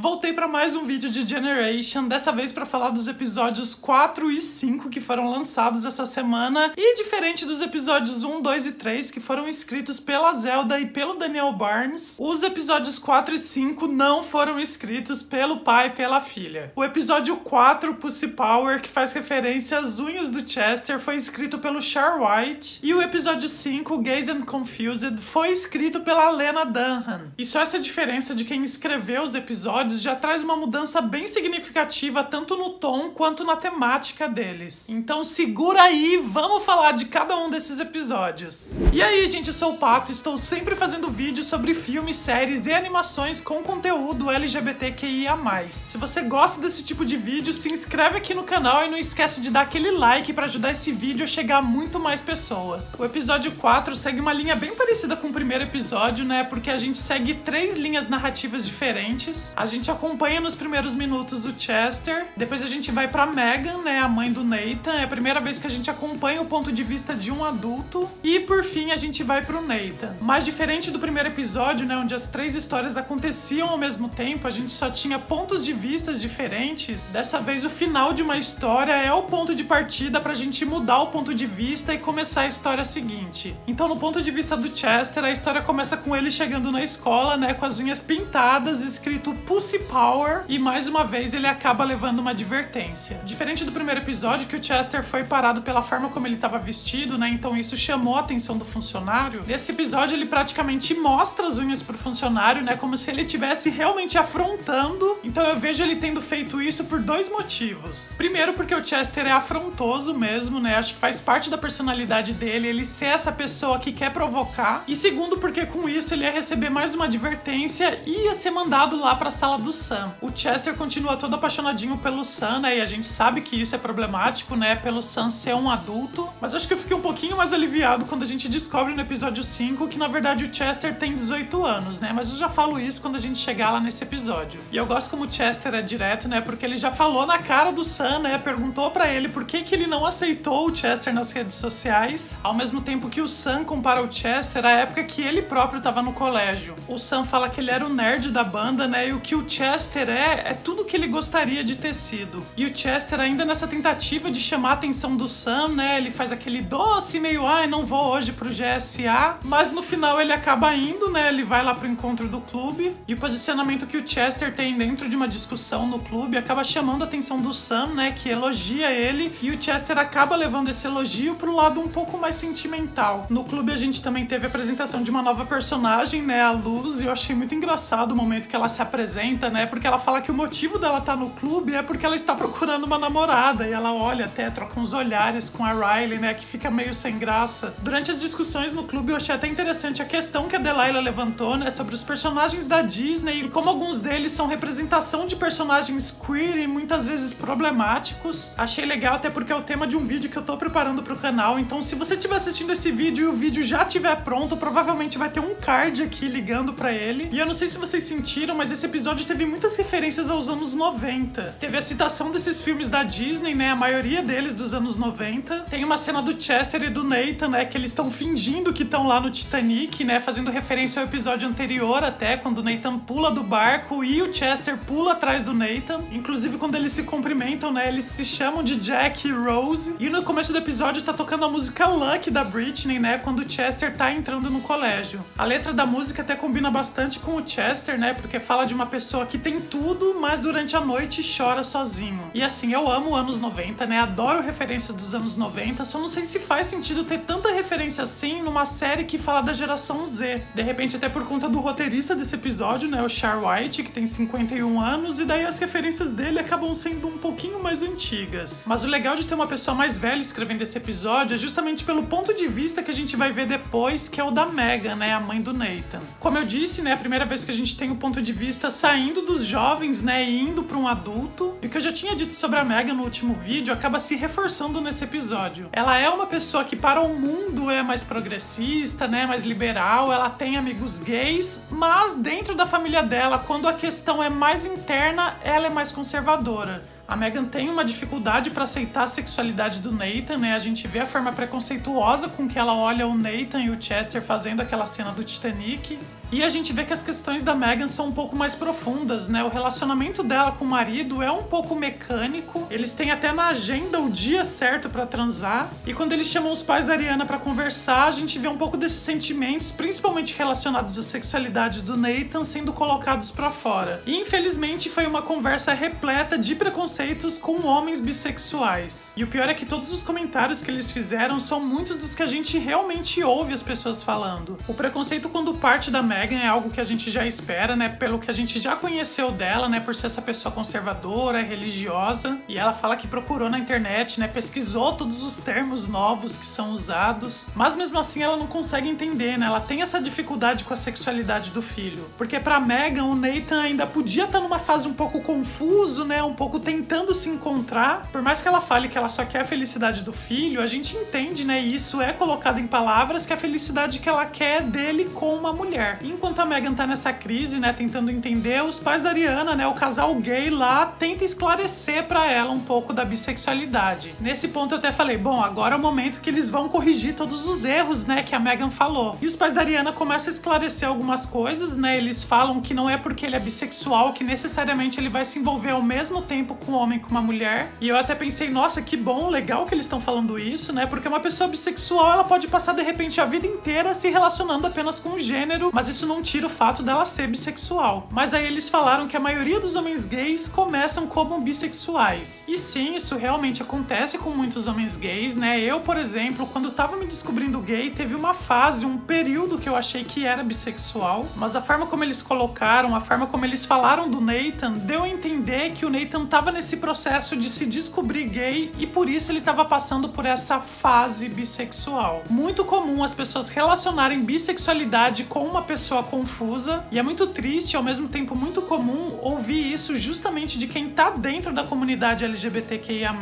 Voltei para mais um vídeo de Generation, dessa vez para falar dos episódios 4 e 5 que foram lançados essa semana, e diferente dos episódios 1, 2 e 3 que foram escritos pela Zelda e pelo Daniel Barnes, os episódios 4 e 5 não foram escritos pelo pai e pela filha. O episódio 4, Pussy Power, que faz referência às unhas do Chester, foi escrito pelo Char White, e o episódio 5, Gaze and Confused, foi escrito pela Lena Dunham. E só essa diferença de quem escreveu os episódios já traz uma mudança bem significativa tanto no tom quanto na temática deles. Então segura aí, vamos falar de cada um desses episódios. E aí, gente, eu sou o Pato, estou sempre fazendo vídeos sobre filmes, séries e animações com conteúdo LGBTQIA+. Se você gosta desse tipo de vídeo, se inscreve aqui no canal e não esquece de dar aquele like para ajudar esse vídeo a chegar a muito mais pessoas. O episódio 4 segue uma linha bem parecida com o primeiro episódio, né? Porque a gente segue 3 linhas narrativas diferentes. A gente acompanha nos primeiros minutos o Chester, depois a gente vai pra Megan, né, a mãe do Nathan, é a primeira vez que a gente acompanha o ponto de vista de um adulto, e por fim a gente vai pro Nathan. Mas diferente do primeiro episódio, né, onde as 3 histórias aconteciam ao mesmo tempo, a gente só tinha pontos de vistas diferentes, dessa vez o final de uma história é o ponto de partida pra gente mudar o ponto de vista e começar a história seguinte. Então no ponto de vista do Chester, a história começa com ele chegando na escola, né, com as unhas pintadas, escrito Pussy Power, e mais uma vez ele acaba levando uma advertência. Diferente do primeiro episódio, que o Chester foi parado pela forma como ele estava vestido, né, então isso chamou a atenção do funcionário, nesse episódio ele praticamente mostra as unhas pro funcionário, né, como se ele estivesse realmente afrontando. Então eu vejo ele tendo feito isso por 2 motivos. Primeiro, porque o Chester é afrontoso mesmo, né, acho que faz parte da personalidade dele, ele ser essa pessoa que quer provocar. E segundo, porque com isso ele ia receber mais uma advertência e ia ser mandado lá pra sala do Sam. O Chester continua todo apaixonadinho pelo Sam, né, e a gente sabe que isso é problemático, né, pelo Sam ser um adulto, mas acho que eu fiquei um pouquinho mais aliviado quando a gente descobre no episódio 5 que na verdade o Chester tem 18 anos, né, mas eu já falo isso quando a gente chegar lá nesse episódio. E eu gosto como o Chester é direto, né, porque ele já falou na cara do Sam, né, perguntou pra ele por que ele não aceitou o Chester nas redes sociais, ao mesmo tempo que o Sam compara o Chester à época que ele próprio tava no colégio. O Sam fala que ele era o nerd da banda, né, e o que o Chester é tudo que ele gostaria de ter sido. E o Chester, ainda nessa tentativa de chamar a atenção do Sam, né, ele faz aquele doce meio, ai, não vou hoje pro GSA, mas no final ele acaba indo, né, ele vai lá pro encontro do clube, e o posicionamento que o Chester tem dentro de uma discussão no clube acaba chamando a atenção do Sam, né, que elogia ele, e o Chester acaba levando esse elogio pro lado um pouco mais sentimental. No clube a gente também teve a apresentação de uma nova personagem, né, a Luz, e eu achei muito engraçado o momento que ela se apresenta, né, porque ela fala que o motivo dela estar no clube é porque ela está procurando uma namorada, e ela olha até, troca uns olhares com a Riley, né, que fica meio sem graça. Durante as discussões no clube eu achei até interessante a questão que a Delilah levantou, né, sobre os personagens da Disney e como alguns deles são representação de personagens queer e muitas vezes problemáticos. Achei legal até porque é o tema de um vídeo que eu tô preparando pro canal, então se você estiver assistindo esse vídeo e o vídeo já estiver pronto, provavelmente vai ter um card aqui ligando pra ele. E eu não sei se vocês sentiram, mas esse episódio teve muitas referências aos anos 90. Teve a citação desses filmes da Disney, né, a maioria deles dos anos 90. Tem uma cena do Chester e do Nathan, né, que eles estão fingindo que estão lá no Titanic, né, fazendo referência ao episódio anterior até, quando o Nathan pula do barco e o Chester pula atrás do Nathan. Inclusive quando eles se cumprimentam, né, eles se chamam de Jack e Rose. E no começo do episódio tá tocando a música Lucky da Britney, né, quando o Chester tá entrando no colégio. A letra da música até combina bastante com o Chester, né, porque fala de uma pessoa que tem tudo, mas durante a noite chora sozinho. E assim, eu amo anos 90, né, adoro referências dos anos 90, só não sei se faz sentido ter tanta referência assim numa série que fala da geração Z. De repente até por conta do roteirista desse episódio, né, o Char White, que tem 51 anos, e daí as referências dele acabam sendo um pouquinho mais antigas. Mas o legal de ter uma pessoa mais velha escrevendo esse episódio é justamente pelo ponto de vista que a gente vai ver depois, que é o da Megan, né, a mãe do Nathan. Como eu disse, né, a primeira vez que a gente tem o ponto de vista saindo dos jovens, né, e indo para um adulto. E o que eu já tinha dito sobre a Megan no último vídeo acaba se reforçando nesse episódio. Ela é uma pessoa que para o mundo é mais progressista, né, mais liberal, ela tem amigos gays, mas dentro da família dela, quando a questão é mais interna, ela é mais conservadora. A Megan tem uma dificuldade para aceitar a sexualidade do Nathan, né? A gente vê a forma preconceituosa com que ela olha o Nathan e o Chester fazendo aquela cena do Titanic. E a gente vê que as questões da Megan são um pouco mais profundas, né? O relacionamento dela com o marido é um pouco mecânico. Eles têm até na agenda o dia certo pra transar. E quando eles chamam os pais da Ariana pra conversar, a gente vê um pouco desses sentimentos, principalmente relacionados à sexualidade do Nathan, sendo colocados pra fora. E infelizmente foi uma conversa repleta de preconceitos com homens bissexuais. E o pior é que todos os comentários que eles fizeram são muitos dos que a gente realmente ouve as pessoas falando. O preconceito quando parte da Megan é algo que a gente já espera, né? Pelo que a gente já conheceu dela, né? Por ser essa pessoa conservadora, religiosa. E ela fala que procurou na internet, né? Pesquisou todos os termos novos que são usados. Mas mesmo assim ela não consegue entender, né? Ela tem essa dificuldade com a sexualidade do filho. Porque pra Megan, o Nathan ainda podia estar numa fase um pouco confuso, né? Um pouco tentando se encontrar. Por mais que ela fale que ela só quer a felicidade do filho, a gente entende, né? E isso é colocado em palavras, que a felicidade que ela quer dele com uma mulher. Enquanto a Megan tá nessa crise, né, tentando entender, os pais da Ariana, né, o casal gay lá, tenta esclarecer pra ela um pouco da bissexualidade. Nesse ponto eu até falei, bom, agora é o momento que eles vão corrigir todos os erros, né, que a Megan falou. E os pais da Ariana começam a esclarecer algumas coisas, né, eles falam que não é porque ele é bissexual que necessariamente ele vai se envolver ao mesmo tempo com um homem e com uma mulher. E eu até pensei, nossa, que bom, legal que eles estão falando isso, né, porque uma pessoa bissexual, ela pode passar de repente a vida inteira se relacionando apenas com o gênero, mas isso não tira o fato dela ser bissexual. Mas aí eles falaram que a maioria dos homens gays começam como bissexuais. E sim, isso realmente acontece com muitos homens gays, né? Eu, por exemplo, quando tava me descobrindo gay, teve uma fase, um período que eu achei que era bissexual, mas a forma como eles colocaram, a forma como eles falaram do Nathan, deu a entender que o Nathan tava nesse processo de se descobrir gay e por isso ele tava passando por essa fase bissexual. Muito comum as pessoas relacionarem bissexualidade com uma pessoa confusa e é muito triste, ao mesmo tempo muito comum ouvir isso justamente de quem tá dentro da comunidade LGBTQIA+.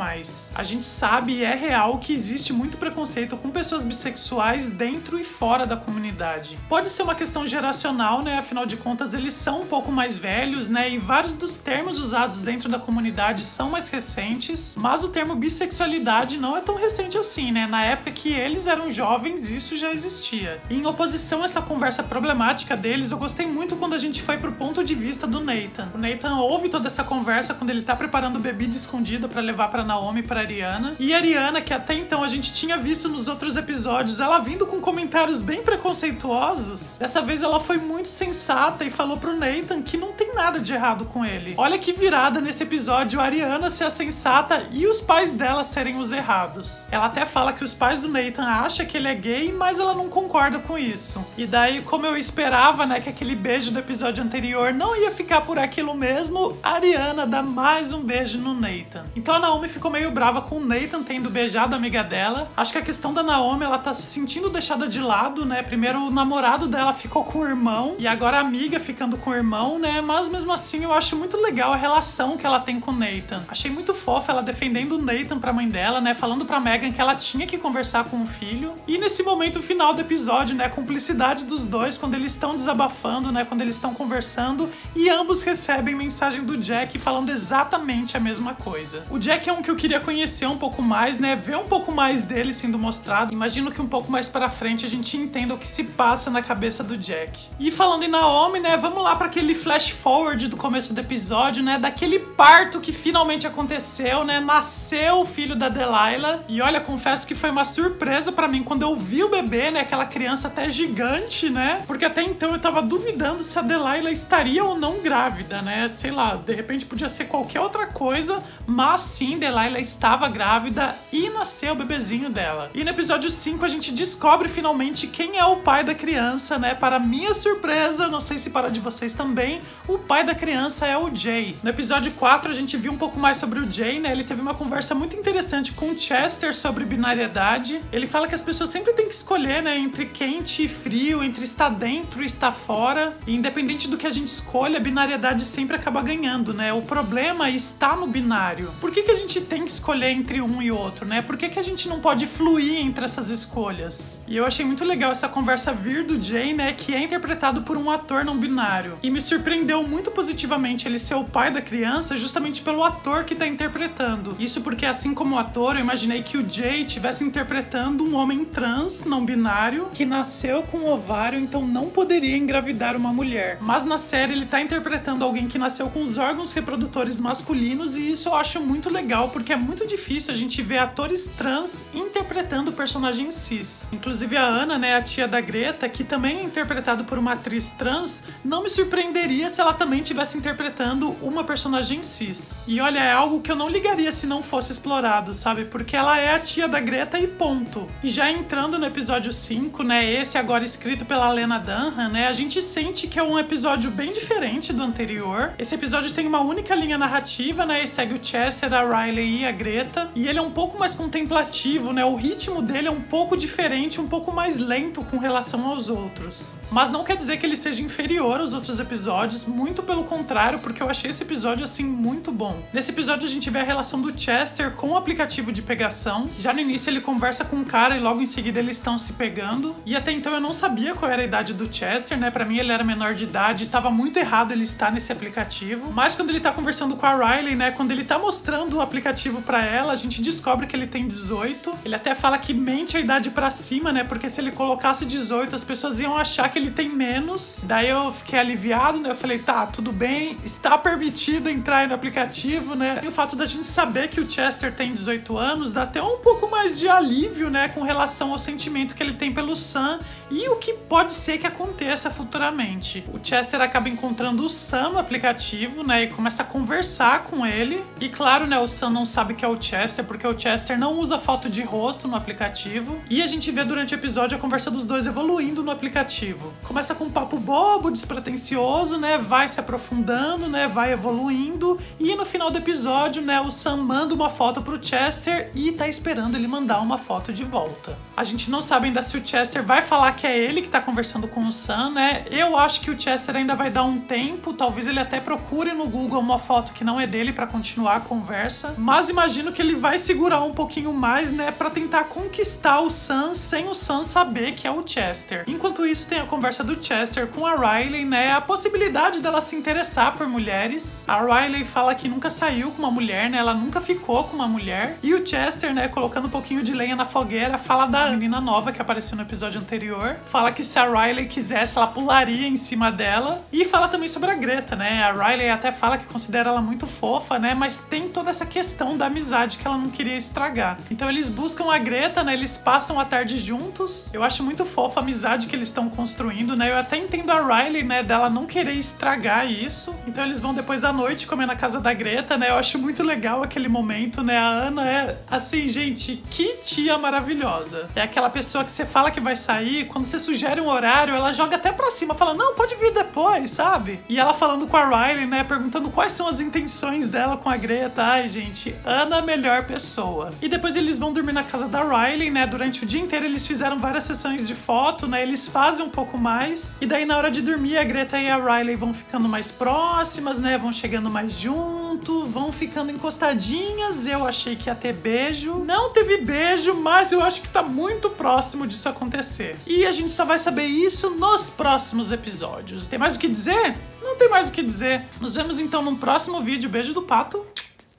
A gente sabe e é real que existe muito preconceito com pessoas bissexuais dentro e fora da comunidade. Pode ser uma questão geracional, né? Afinal de contas, eles são um pouco mais velhos, né? E vários dos termos usados dentro da comunidade são mais recentes, mas o termo bissexualidade não é tão recente assim, né? Na época que eles eram jovens, isso já existia. E em oposição a essa conversa problemática deles, eu gostei muito quando a gente foi pro ponto de vista do Nathan. O Nathan ouve toda essa conversa quando ele tá preparando bebida escondida pra levar pra Naomi e pra Ariana. E a Ariana, que até então a gente tinha visto nos outros episódios, ela vindo com comentários bem preconceituosos, dessa vez ela foi muito sensata e falou pro Nathan que não tem nada de errado com ele. Olha que virada nesse episódio, a Ariana ser a sensata e os pais dela serem os errados. Ela até fala que os pais do Nathan acham que ele é gay, mas ela não concorda com isso. E daí, como eu esperava, né, que aquele beijo do episódio anterior não ia ficar por aquilo mesmo, a Ariana dá mais um beijo no Nathan. Então a Naomi ficou meio brava com o Nathan tendo beijado a amiga dela. Acho que a questão da Naomi, ela tá se sentindo deixada de lado, né? Primeiro o namorado dela ficou com o irmão e agora a amiga ficando com o irmão, né? Mas mesmo assim eu acho muito legal a relação que ela tem com o Nathan. Achei muito fofa ela defendendo o Nathan pra mãe dela, né? Falando pra Megan que ela tinha que conversar com o filho. E nesse momento final do episódio, né? A cumplicidade dos dois quando eles estão desabafando, né? Quando eles estão conversando e ambos recebem mensagem do Jack falando exatamente a mesma coisa. O Jack é um que eu queria conhecer um pouco mais, né? Ver um pouco mais dele sendo mostrado. Imagino que um pouco mais pra frente a gente entenda o que se passa na cabeça do Jack. E falando em Naomi, né? Vamos lá pra aquele flash forward do começo do episódio, né? Daquele parto que finalmente aconteceu, né? Nasceu o filho da Delilah. E olha, confesso que foi uma surpresa pra mim quando eu vi o bebê, né? Aquela criança até gigante, né? Porque até então eu tava duvidando se a Delilah estaria ou não grávida, né? Sei lá, de repente podia ser qualquer outra coisa, mas sim, Delilah estava grávida e nasceu o bebezinho dela. E no episódio 5 a gente descobre finalmente quem é o pai da criança, né? Para minha surpresa, não sei se para de vocês também, o pai da criança é o Jay. No episódio 4 a gente viu um pouco mais sobre o Jay, né? Ele teve uma conversa muito interessante com o Chester sobre binariedade. Ele fala que as pessoas sempre têm que escolher, né? Entre quente e frio, entre estar dentro e estar fora. E independente do que a gente escolha, a binariedade sempre acaba ganhando, né? O problema está no binário. Por que a gente tem que escolher entre um e outro, né? Por que a gente não pode fluir entre essas escolhas? E eu achei muito legal essa conversa vir do Jay, né? Que é interpretado por um ator não binário. E me surpreendeu muito positivamente ele ser o pai da criança justamente pelo ator que tá interpretando. Isso porque, assim como o ator, eu imaginei que o Jay estivesse interpretando um homem trans não binário que nasceu com um ovário, então não poderia engravidar uma mulher. Mas na série ele tá interpretando alguém que nasceu com os órgãos reprodutores masculinos, e isso eu acho muito legal, porque é muito difícil a gente ver atores trans interpretando personagens cis. Inclusive a Ana, né, a tia da Greta, que também é interpretado por uma atriz trans, não me surpreenderia se ela também estivesse interpretando uma personagem cis. E olha, é algo que eu não ligaria se não fosse explorado, sabe? Porque ela é a tia da Greta e ponto. E já entrando no episódio 5, né, esse agora escrito pela Lena Dunham, né, a gente sente que é um episódio bem diferente do anterior. Esse episódio tem uma única linha narrativa, né, e segue o Chester, a Riley e a Greta, e ele é um pouco mais contemplativo, né, o ritmo dele é um pouco diferente, um pouco mais lento com relação aos outros. Mas não quer dizer que ele seja inferior aos outros episódios, muito pelo contrário, porque eu achei esse episódio, assim, muito bom. Nesse episódio a gente vê a relação do Chester com o aplicativo de pegação. Já no início ele conversa com um cara e logo em seguida eles estão se pegando. E até então eu não sabia qual era a idade do Chester, né? Pra mim ele era menor de idade, e tava muito errado ele estar nesse aplicativo. Mas quando ele tá conversando com a Riley, né? Quando ele tá mostrando o aplicativo pra ela, a gente descobre que ele tem 18. Ele até fala que mente a idade pra cima, né? Porque se ele colocasse 18, as pessoas iam achar que ele tem menos. Daí eu fiquei aliviado, né? Eu falei, tá, tudo bem, está permitido entrar aí no aplicativo, né? E o fato da gente saber que o Chester tem 18 anos dá até um pouco mais de alívio, né? Com relação ao sentimento que ele tem pelo Sam e o que pode ser que aconteça futuramente. O Chester acaba encontrando o Sam no aplicativo, né? E começa a conversar com ele. E claro, né? O Sam não sabe que é o Chester, porque o Chester não usa foto de rosto no aplicativo. E a gente vê durante o episódio a conversa dos dois evoluindo no aplicativo. Começa com um papo bobo, despretensioso, né? Vai se aprofundando, né? Vai evoluindo. E no final do episódio, né? O Sam manda uma foto pro Chester e tá esperando ele mandar uma foto de volta. A gente não sabe ainda se o Chester vai falar que é ele que tá conversando com o Sam, né? Eu acho que o Chester ainda vai dar um tempo. Talvez ele até procure no Google uma foto que não é dele pra continuar a conversa. Mas imagino que ele vai segurar um pouquinho mais, né? Pra tentar conquistar o Sam sem o Sam saber que é o Chester. Enquanto isso, tem a conversa do Chester com a Riley, né? A possibilidade dela se interessar por mulheres. A Riley fala que nunca saiu com uma mulher, né? Ela nunca ficou com uma mulher. E o Chester, né, colocando um pouquinho de lenha na fogueira, fala da menina nova que apareceu no episódio anterior. Fala que se a Riley quisesse, ela pularia em cima dela. E fala também sobre a Greta, né? A Riley até fala que considera ela muito fofa, né? Mas tem toda essa questão da amizade que ela não queria estragar. Então eles buscam a Greta, né? Eles passam a tarde juntos. Eu acho muito fofa a amizade que eles estão construindo, né? Eu até entendo a Riley, né? Dela não querer estragar isso. Então eles vão depois à noite comer na casa da Greta, né? Eu acho muito legal aquele momento, né? A Ana é, assim, gente, que tia maravilhosa. É aquela pessoa que você fala que vai sair, quando você sugere um horário, ela joga até pra cima, fala, não, pode vir depois, sabe? E ela falando com a Riley, né? Perguntando quais são as intenções dela com a Greta. Ai, gente, Ana, melhor pessoa. E depois eles vão dormir na casa da Riley, né? Durante o dia inteiro eles fizeram várias sessões de foto, né? Eles fazem um pouco mais. E daí na hora de dormir, a Greta e a Riley vão ficando mais próximas, né? Vão chegando mais junto, vão ficando encostadinhas. Eu achei que ia ter beijo. Não teve beijo, mas eu acho que tá muito próximo disso acontecer. E a gente só vai saber isso nos próximos episódios. Tem mais o que dizer? Não tem mais o que dizer. Nos vemos então no próximo vídeo. Beijo do Pato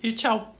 e tchau.